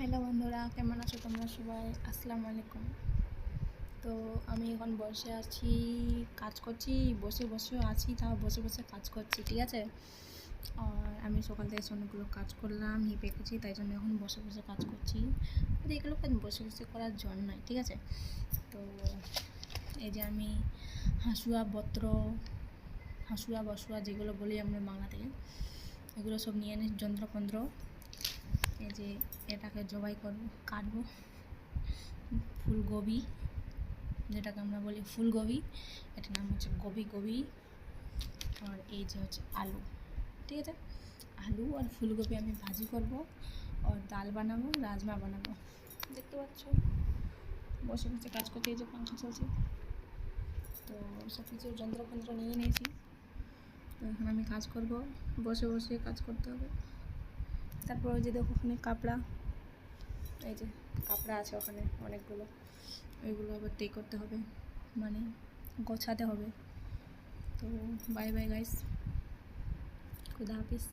Hello বন্ধুরা, কেমন আছো তোমরা সবাই? আসসালামু আলাইকুম। তো আমি এখন বসে আছি, কাজ করছি, বসে বসেও আছি, তাও বসে বসে কাজ করছি, ঠিক আছে। আর আমি সকাল থেকে অনেকগুলো কাজ করলাম, হিপে গেছি, তাই জন্য এখন বসে বসে কাজ করছি। আর এগুলো কাজ বসে বসে করার জন্যই, ঠিক আছে। তো এই যে আমি হাঁসুয়া বত্র, হাঁসুয়া বসুয়া যেগুলো বলি আমরা বাংলা থেকে, এগুলো সব নিয়ে এনে যন্ত্রপন্ত্র, এই যে এটাকে জবাই করবো, কাটবো। ফুলকপি, যেটাকে আমরা বলি ফুলকপি, এটার নাম হচ্ছে গোবি। আর এই যে হচ্ছে আলু, ঠিক আছে। আলু আর ফুলকপি আমি ভাজি করব, আর ডাল বানাবো, রাজমা বানাবো। দেখতে পাচ্ছ বসে বসে কাজ করতে, এই যে পাখা চলছে। তো সব কিছু যন্ত্রপন্ত্র নিয়ে নিয়েছি, তো এখন আমি কাজ করব, বসে বসে কাজ করতে হবে। তারপর ওই যে দেখো ওখানে কাপড়া, এই যে কাপড়া আছে ওখানে অনেকগুলো, ওইগুলো আবার করতে হবে, মানে গোছাতে হবে। তো বাই বাই গাইস, খুদা হাফিজ।